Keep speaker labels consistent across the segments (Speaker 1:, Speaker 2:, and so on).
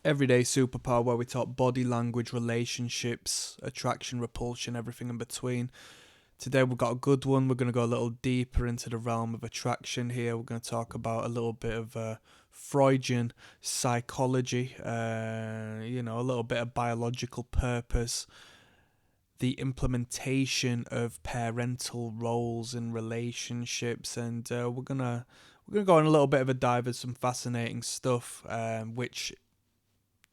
Speaker 1: everyday superpower where we talk body language, relationships, attraction, repulsion, everything in between. Today we've got a good one. We're going to go a little deeper into the realm of attraction here. We're going to talk about a little bit of Freudian psychology, a little bit of biological purpose, the implementation of parental roles in relationships, and we're gonna go on a little bit of a dive of some fascinating stuff, which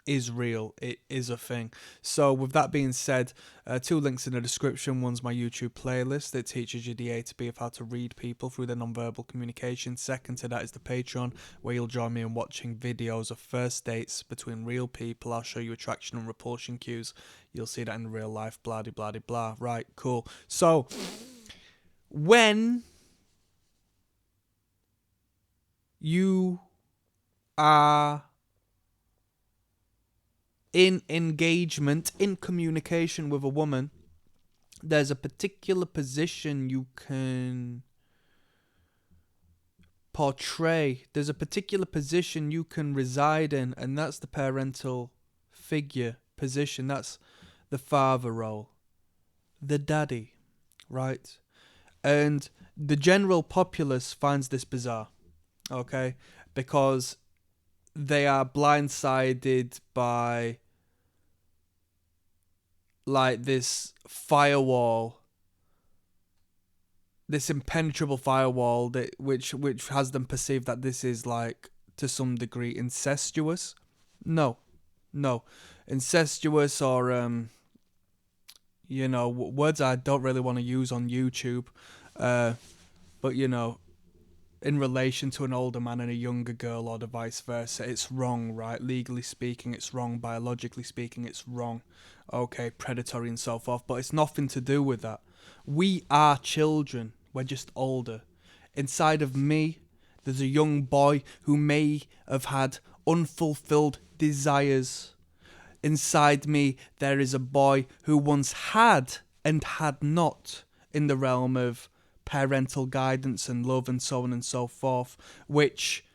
Speaker 1: is real. It is a thing. So with that being said, two links in the description. One's my YouTube playlist that teaches you the A to B of how to read people through their nonverbal communication. Second to that is the Patreon, where you'll join me in watching videos of first dates between real people. I'll show you attraction and repulsion cues. You'll see that in real life. Blah de blah de blah. Right, cool. So when you are in engagement, in communication with a woman, there's a particular position you can portray. There's a particular position you can reside in, and that's the parental figure position. That's the father role, the daddy, right? And the general populace finds this bizarre, okay? Because they are blindsided by like this firewall, this impenetrable firewall that which has them perceive that this is like to some degree incestuous. No, no, incestuous or words I don't really want to use on YouTube, but in relation to an older man and a younger girl or the vice versa, it's wrong, right? Legally speaking, it's wrong. Biologically speaking, it's wrong. Okay, predatory and so forth, but it's nothing to do with that. We are children. We're just older. Inside of me, there's a young boy who may have had unfulfilled desires. Inside me, there is a boy who once had and had not in the realm of parental guidance and love and so on and so forth, which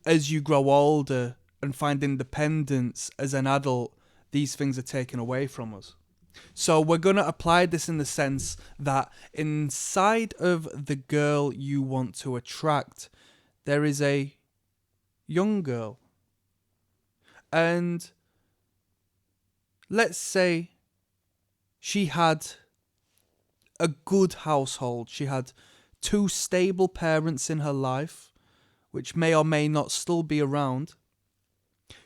Speaker 1: as you grow older and find independence as an adult, these things are taken away from us. So we're going to apply this in the sense that inside of the girl you want to attract, there is a young girl. And let's say she had a good household. She had two stable parents in her life, which may or may not still be around.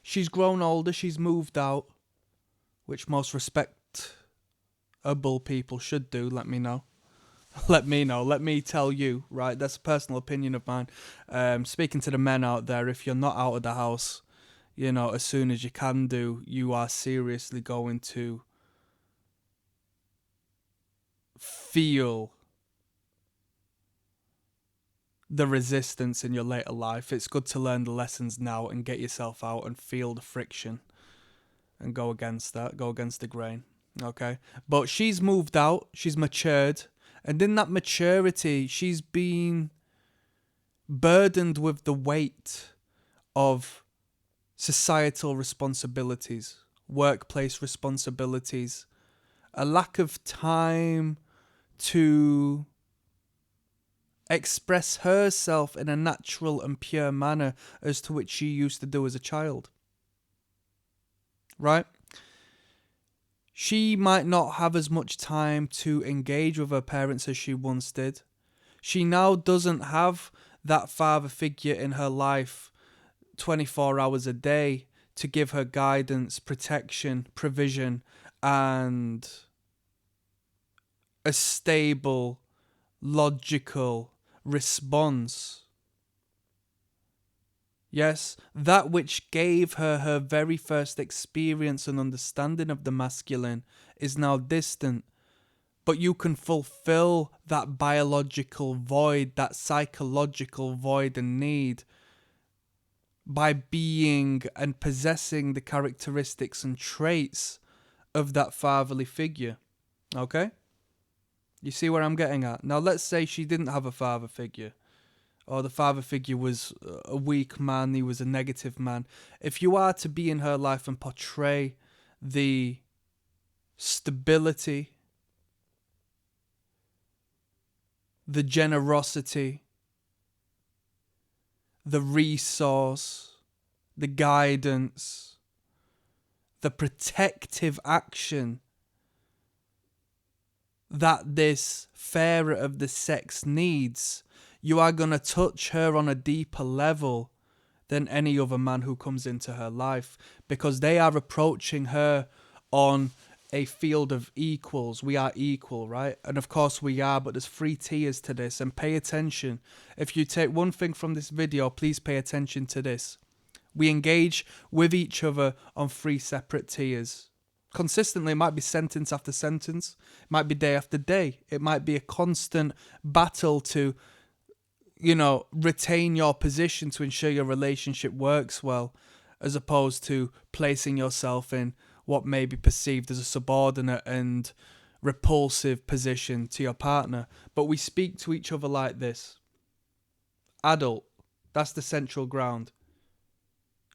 Speaker 1: She's grown older, she's moved out, which most respectable people should do. Let me know. Let me tell you, right? That's a personal opinion of mine. Speaking to the men out there, if you're not out of the house, as soon as you can do, you are seriously going to feel the resistance in your later life. It's good to learn the lessons now and get yourself out and feel the friction and go against the grain, okay? But she's moved out, she's matured, and in that maturity, she's been burdened with the weight of societal responsibilities, workplace responsibilities, a lack of time to express herself in a natural and pure manner as to which she used to do as a child. Right? She might not have as much time to engage with her parents as she once did. She now doesn't have that father figure in her life 24 hours a day to give her guidance, protection, provision, and a stable, logical response. Yes, that which gave her her very first experience and understanding of the masculine is now distant. But you can fulfill that biological void, that psychological void and need by being and possessing the characteristics and traits of that fatherly figure. Okay? You see where I'm getting at? Now let's say she didn't have a father figure. or the father figure was a weak man, he was a negative man. If you are to be in her life and portray the stability, the generosity, the resource, the guidance, the protective action that this fairer of the sex needs, you are going to touch her on a deeper level than any other man who comes into her life, because they are approaching her on a field of equals. We are equal, right? And of course we are, but there's 3 tiers to this, and pay attention. If you take one thing from this video, please pay attention to this. We engage with each other on 3 separate tiers. Consistently, it might be sentence after sentence, it might be day after day, it might be a constant battle to, retain your position to ensure your relationship works well, as opposed to placing yourself in what may be perceived as a subordinate and repulsive position to your partner. But we speak to each other like this. Adult, that's the central ground.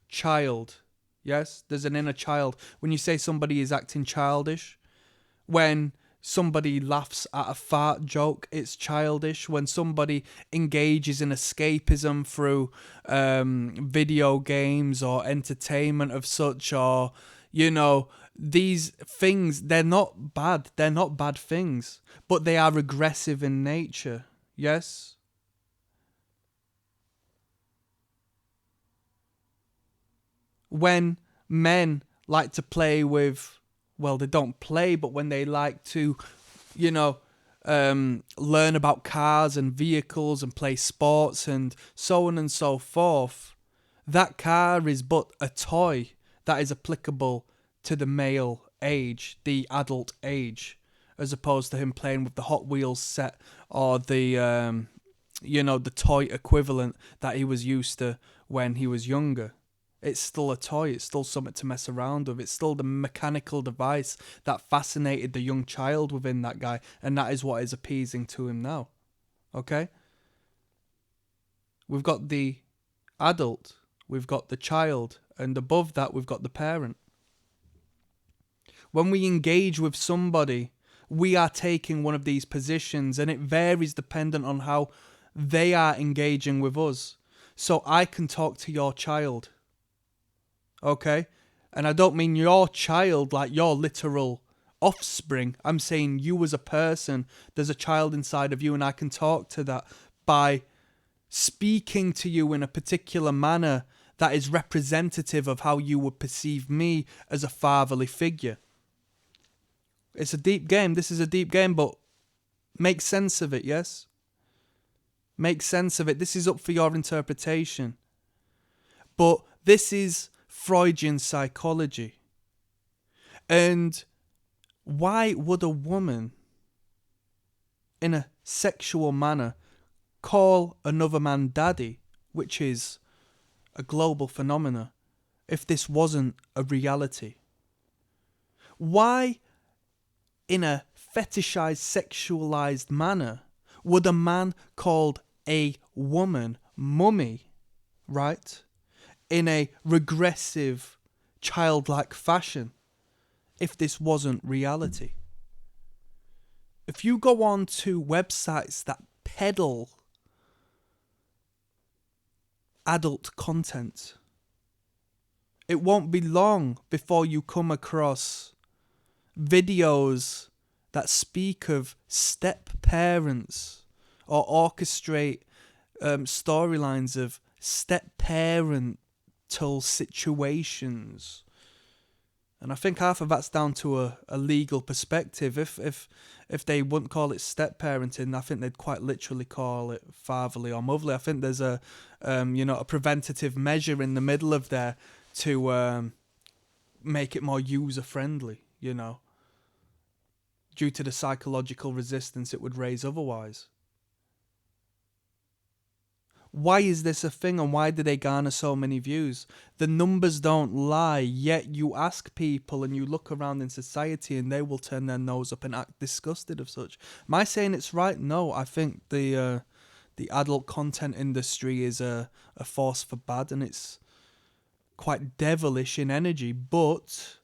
Speaker 1: Child, yes, there's an inner child. When you say somebody is acting childish, when somebody laughs at a fart joke, it's childish. When somebody engages in escapism through video games or entertainment of such, or, these things, they're not bad. They're not bad things, but they are regressive in nature, yes? When men like to play with, well, they don't play, but when they like to, learn about cars and vehicles and play sports and so on and so forth, that car is but a toy that is applicable to the male age, the adult age, as opposed to him playing with the Hot Wheels set or the, the toy equivalent that he was used to when he was younger. It's still a toy, it's still something to mess around with, it's still the mechanical device that fascinated the young child within that guy, and that is what is appeasing to him now. Okay? We've got the adult, we've got the child, and above that we've got the parent. When we engage with somebody, we are taking one of these positions, and it varies dependent on how they are engaging with us. So I can talk to your child. Okay? And I don't mean your child like your literal offspring. I'm saying you as a person. There's a child inside of you, and I can talk to that by speaking to you in a particular manner that is representative of how you would perceive me as a fatherly figure. It's a deep game. This is a deep game, but make sense of it, yes? Make sense of it. This is up for your interpretation. But this is Freudian psychology. And why would a woman, in a sexual manner, call another man daddy, which is a global phenomena, if this wasn't a reality? Why, in a fetishized, sexualized manner, would a man called a woman mummy, right, in a regressive, childlike fashion, if this wasn't reality? If you go on to websites that peddle adult content, it won't be long before you come across videos that speak of step parents or orchestrate storylines of step parental situations. And I think half of that's down to a legal perspective. If they wouldn't call it step parenting, I think they'd quite literally call it fatherly or motherly. I think there's a preventative measure in the middle of there to make it more user friendly, due to the psychological resistance it would raise otherwise. Why is this a thing, and why do they garner so many views? The numbers don't lie, yet you ask people and you look around in society and they will turn their nose up and act disgusted of such. Am I saying it's right? No, I think the the adult content industry is a force for bad, and it's quite devilish in energy, but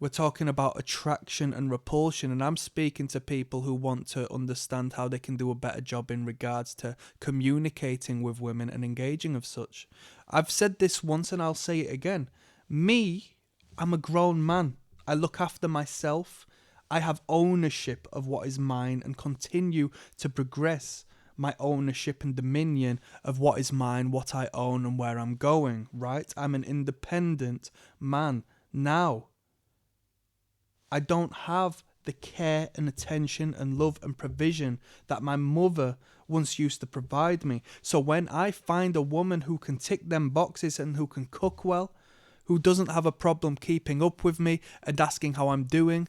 Speaker 1: we're talking about attraction and repulsion, and I'm speaking to people who want to understand how they can do a better job in regards to communicating with women and engaging of such. I've said this once and I'll say it again. Me, I'm a grown man. I look after myself. I have ownership of what is mine and continue to progress my ownership and dominion of what is mine, what I own and where I'm going, right? I'm an independent man now. I don't have the care and attention and love and provision that my mother once used to provide me. So when I find a woman who can tick them boxes and who can cook well, who doesn't have a problem keeping up with me and asking how I'm doing,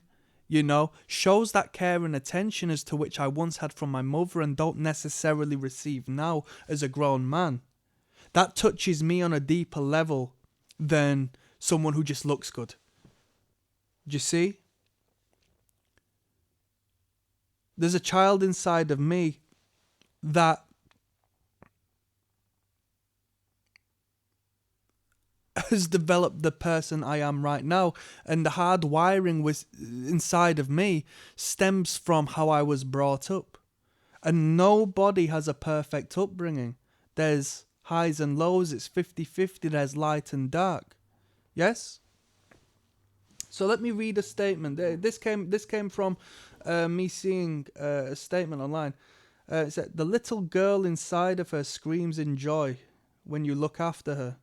Speaker 1: shows that care and attention as to which I once had from my mother and don't necessarily receive now as a grown man, that touches me on a deeper level than someone who just looks good. Do you see? There's a child inside of me that has developed the person I am right now, and the hard wiring was inside of me stems from how I was brought up. And nobody has a perfect upbringing. There's highs and lows, it's 50-50, there's light and dark. Yes? So let me read a statement. This came from me seeing a statement online. It said, the little girl inside of her screams in joy when you look after her.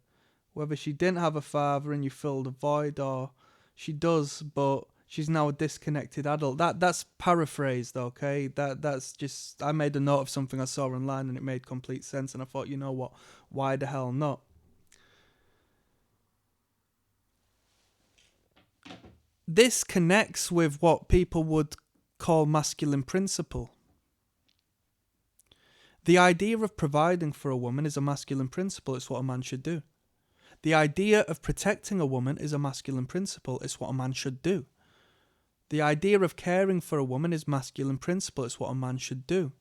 Speaker 1: Whether she didn't have a father and you fill the void, or she does, but she's now a disconnected adult. That's paraphrased, okay? That's just, I made a note of something I saw online and it made complete sense, and I thought, you know what? Why the hell not? This connects with what people would call masculine principle. The idea of providing for a woman is a masculine principle. It's what a man should do. The idea of protecting a woman is a masculine principle. It's what a man should do. The idea of caring for a woman is masculine principle. It's what a man should do.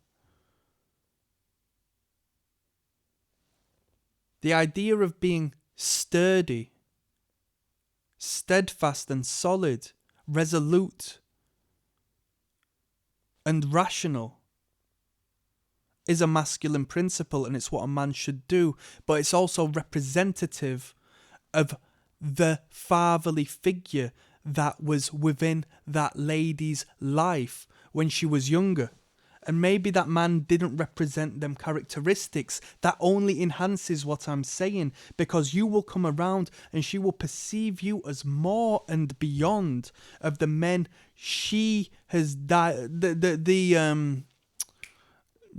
Speaker 1: The idea of being sturdy, steadfast and solid, resolute and rational is a masculine principle, and it's what a man should do, but it's also representative of the fatherly figure that was within that lady's life when she was younger. And maybe that man didn't represent them characteristics. That only enhances what I'm saying, because you will come around and she will perceive you as more and beyond of the men she has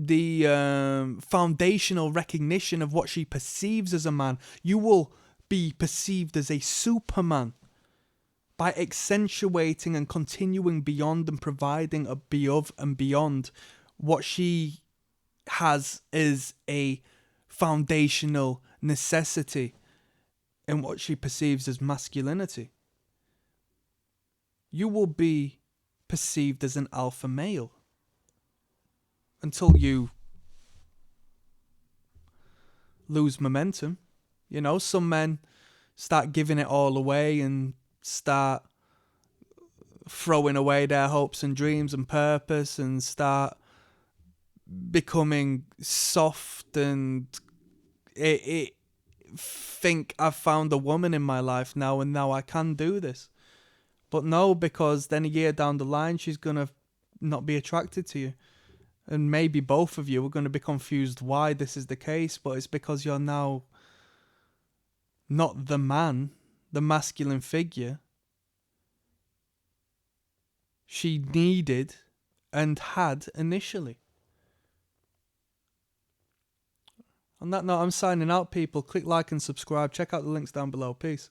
Speaker 1: the foundational recognition of what she perceives as a man. You will be perceived as a superman by accentuating and continuing beyond and providing above and beyond what she has as a foundational necessity in what she perceives as masculinity. You will be perceived as an alpha male until you lose momentum. Some men start giving it all away and start throwing away their hopes and dreams and purpose and start becoming soft and think I've found a woman in my life now and now I can do this. But no, because then a year down the line she's going to not be attracted to you. And maybe both of you are going to be confused why this is the case, but it's because you're now not the man, the masculine figure she needed and had initially. On that note, I'm signing out, people. Click like and subscribe. Check out the links down below. Peace.